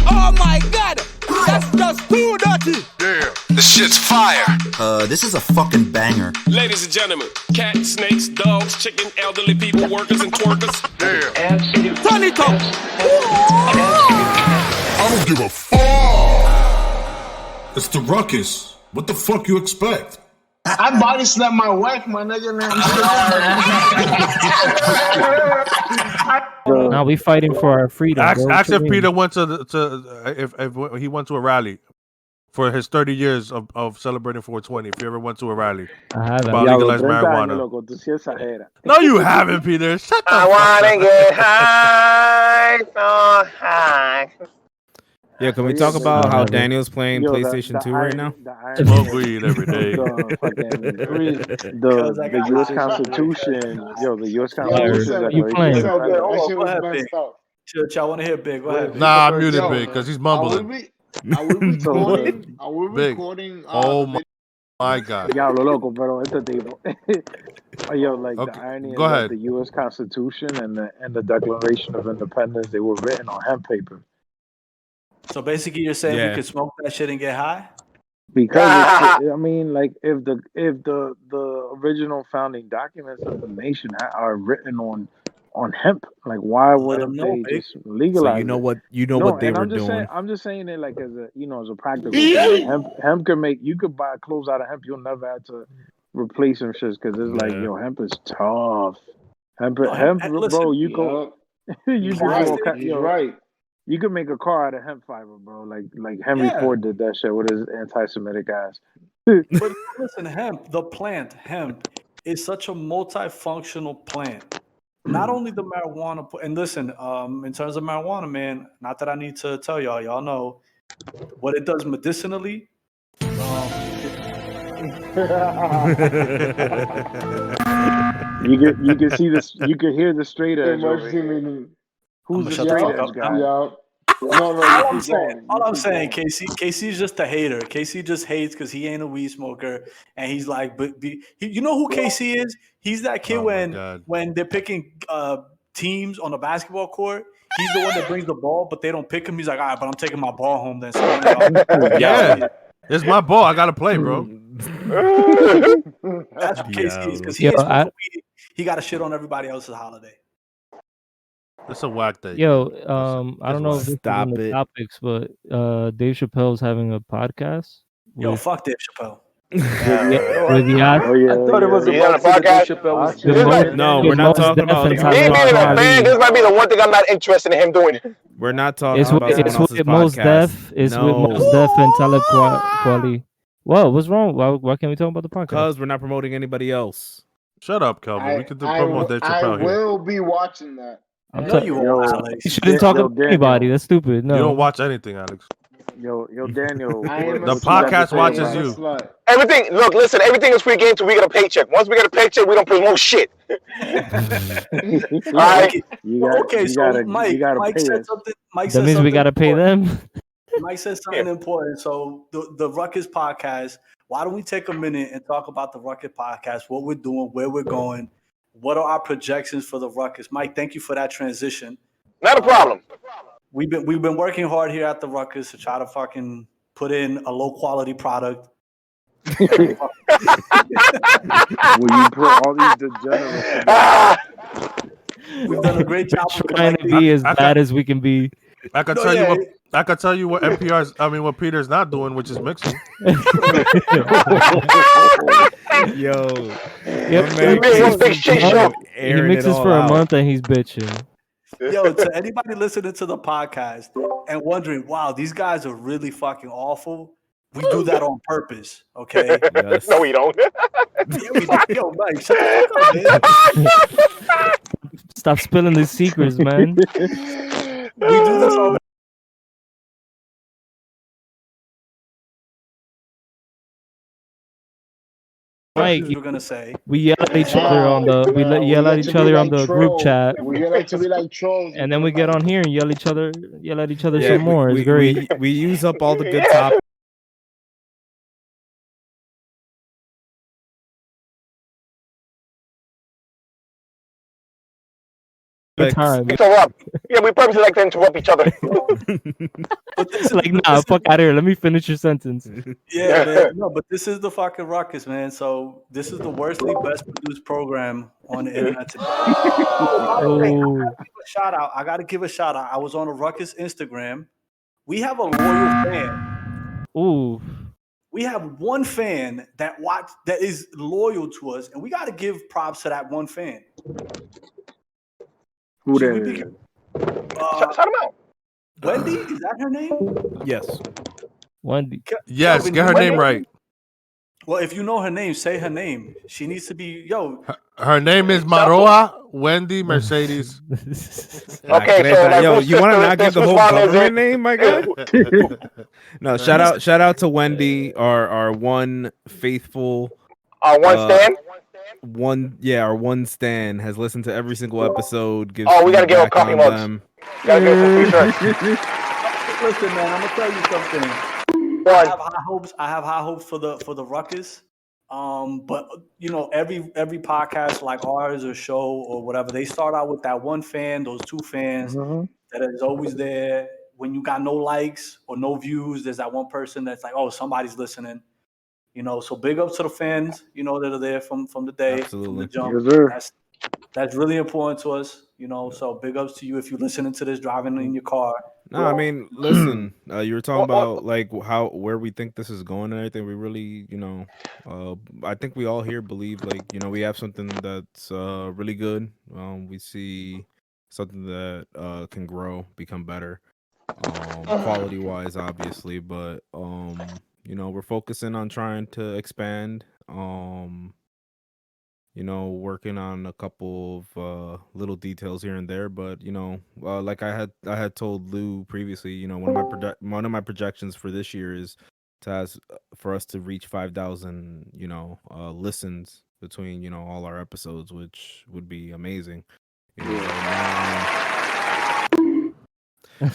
Oh my God! That's just too dirty! Yeah. This shit's fire. This is a fucking banger. Ladies and gentlemen, cats, snakes, dogs, chicken, elderly people, workers, and twerkers. Yeah. Turn it up! I don't give a fuck. It's the Ruckus. What the fuck you expect? I body slapped my wife, my nigga. Now we fighting for our freedom. Ask if Peter went to if he went to a rally for his 30 years of celebrating 420. If you ever went to a rally about legalized marijuana. No, you haven't, Peter. Shut the fuck up. I wanna get high, so high. Yeah, can we talk about how Daniel's playing PlayStation 2 right now? Smoke weed every day. The U.S. Constitution, the U.S. Constitution. You playing? Chill, y'all want to hear Big? Go ahead. Nah, I muted Big because he's mumbling. Are we recording? Oh my God. Yo, loco, pero este tipo. Yo, like the irony Go ahead. The U.S. Constitution and the Declaration of Independence, they were written on hemp paper. So basically, you're saying we could smoke that shit and get high? Because I mean, like if the original founding documents of the nation are written on hemp, like why wouldn't they just legalize? So you know what they were doing. I'm just saying it like as a as a practical thing. Hemp can you could buy clothes out of hemp. You'll never have to replace some shit because it's like hemp is tough. Hemp, bro. You go. You're right. You could make a car out of hemp fiber, bro. Like Henry Ford did that shit with his anti-Semitic ass. But listen, the plant hemp is such a multifunctional plant. Not only the marijuana, and listen, in terms of marijuana, man, not that I need to tell y'all know what it does medicinally. You can see this. You can hear the straight edge. Who's the straight edge guy? All I'm saying, KC is just a hater. KC just hates because he ain't a weed smoker, and he's like, you know who KC is? He's that kid when they're picking teams on the basketball court. He's the one that brings the ball, but they don't pick him. He's like, all right, but I'm taking my ball home then. Yeah, it's my ball. I gotta play, bro. That's what KC is because he got to shit on everybody else's holiday. It's a whack day. Yo, I don't know if this is in the topics, but Dave Chappelle's having a podcast. Yo, fuck Dave Chappelle. With I thought it was about Dave Chappelle. No, we're not talking about. Me being a fan, this might be the one thing I'm not interested in him doing. We're not talking about it's with Most Def. It's with Most Def and Talib Kweli. Whoa, what's wrong? Why can't we talk about the podcast? Because we're not promoting anybody else. Shut up, Kelvin. We can promote Dave Chappelle here. I will be watching that. You shouldn't talk about anybody. That's stupid. No, you don't watch anything, Alex. Yo, Daniel. The podcast watches you. Everything. Look, listen. Everything is free game until we get a paycheck. Once we get a paycheck, we don't promote shit. All right. Mike said something. That means we gotta pay them. Mike said something important. So the Ruckus podcast. Why don't we take a minute and talk about the Ruckus podcast? What we're doing, where we're going. What are our projections for the Ruckus? Mike, thank you for that transition. Not a problem. We've been working hard here at the Ruckus to try to fucking put in a low quality product. Will you put all these degenerates? We've done a great job trying to be as bad as we can be. I could tell you what what Peter's not doing, which is mixing. Yo, he mixes for a month and he's bitching. Yo, to anybody listening to the podcast and wondering, wow, these guys are really fucking awful. We do that on purpose, okay? Yes. No, we don't. Yo, Mike, shut the fuck up, man. Stop spilling the secrets, man. We do this all. Mike, you're gonna say we yell at each other on the yell at each other on the group chat. We like to be like trolls, and then we get on here and yell at each other some more. It's great. We use up all the good topics. time. Interrupt. Yeah, we purposely like to interrupt each other. Like, nah, fuck out of here. Let me finish your sentence. Yeah, man. No, but this is the fucking Ruckus, man. So this is the worstly best produced program on the internet today. I gotta give a shout out. I was on a Ruckus Instagram. We have a loyal fan. Ooh. We have one fan that is loyal to us, and we gotta give props to that one fan. Who that is? Shout him out. Wendy, is that her name? Yes. Wendy. Yes, Kelvin, get her name right. Well, if you know her name, say her name. She needs to be Her name is Maroa Wendy Mercedes. Okay, so you want to not give the whole government name, my guy? No, shout out to Wendy, our one faithful, our one stan. Our one stan has listened to every single episode. We gotta give a coffee mugs. Gotta give a free shirt. Listen, man, I'm gonna tell you something. I have high hopes for the Ruckus. But you know, every podcast like ours or show or whatever, they start out with that one fan, those two fans that is always there. When you got no likes or no views, there's that one person that's like, oh, somebody's listening. You know, so big ups to the fans, you know, that are there from the day, from the jump. Yes, that's really important to us, you know. So big ups to you if you're listening to this driving in your car. No, I mean, listen, you were talking about like where we think this is going and everything. We really, you know, I think we all here believe like, you know, we have something that's really good. We see something that can grow, become better, quality wise, obviously, but you know, we're focusing on trying to expand. You know, working on a couple of little details here and there, but you know, like I had told Lou previously, you know, one of my projections for this year is for us to reach 5,000, you know, listens between, you know, all our episodes, which would be amazing. You know,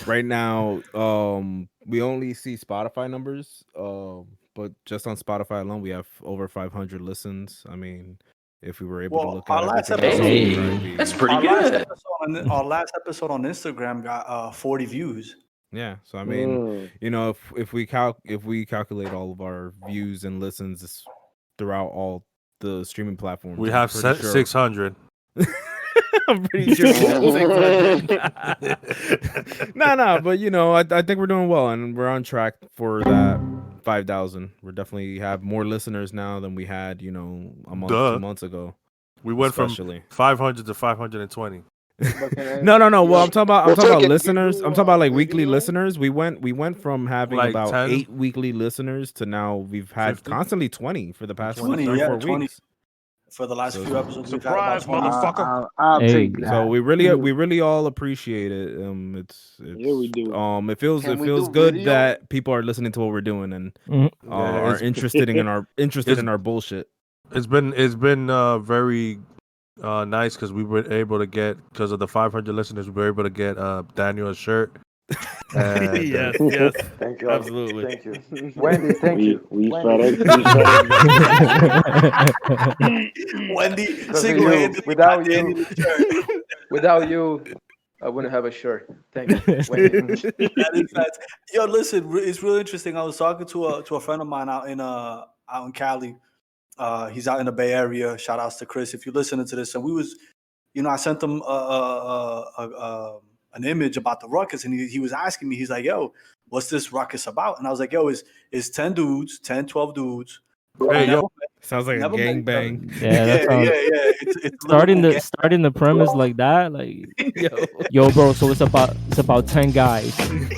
right now, we only see Spotify numbers, but just on Spotify alone, we have over 500 listens. I mean, if we were able to look at that's pretty good. Our last episode on Instagram got 40 views. Yeah, so I mean, you know, if we calculate all of our views and listens throughout all the streaming platforms, we have 600. I'm pretty sure. No, but you know, I think we're doing well, and we're on track for that 5,000. We're definitely have more listeners now than we had, you know, a month, 2 months ago. We went from 500 to 520. No. Well, I'm talking about listeners. I'm talking about like weekly listeners. We went from having like about 10? 8 weekly listeners to now we've had 50? Constantly 20 for the past 34 weeks. For the last few episodes, surprise, motherfucker! I'll take that. So we really all appreciate it. It's yeah, we do. It feels good video? That people are listening to what we're doing and are interested in our bullshit. It's been very nice because we were able to get, because of the 500 listeners, we were able to get Daniel a shirt. And, yes. Thank you. Absolutely. Thank you. Wendy, thank you. Wendy, single-handedly without you, I wouldn't have a shirt. Thank you. Wendy. Yo, listen, it's really interesting. I was talking to a friend of mine out in Cali. He's out in the Bay Area. Shout outs to Chris if you're listening to this. And we was, you know, I sent him an image about the Ruckus, and he was asking me, he's like, yo, what's this Ruckus about? And I was like, yo, it's 10 dudes, 10, 12ve dudes. Hey, yo. Sounds like a gangbang. Yeah. It's starting the premise like that. Like, yo, bro, so it's about 10 guys. One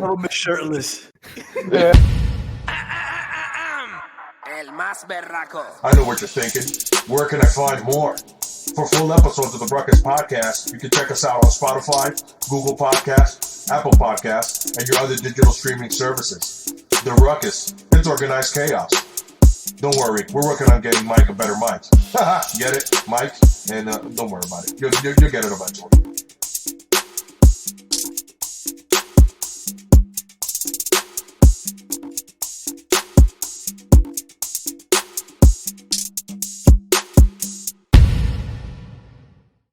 of them is shirtless. I know what you're thinking. Where can I find more? For full episodes of the Ruckus Podcast, you can check us out on Spotify, Google Podcasts, Apple Podcasts, and your other digital streaming services. The Ruckus, it's organized chaos. Don't worry, we're working on getting Mike a better mic. Get it, Mike? And don't worry about it. You'll get it eventually.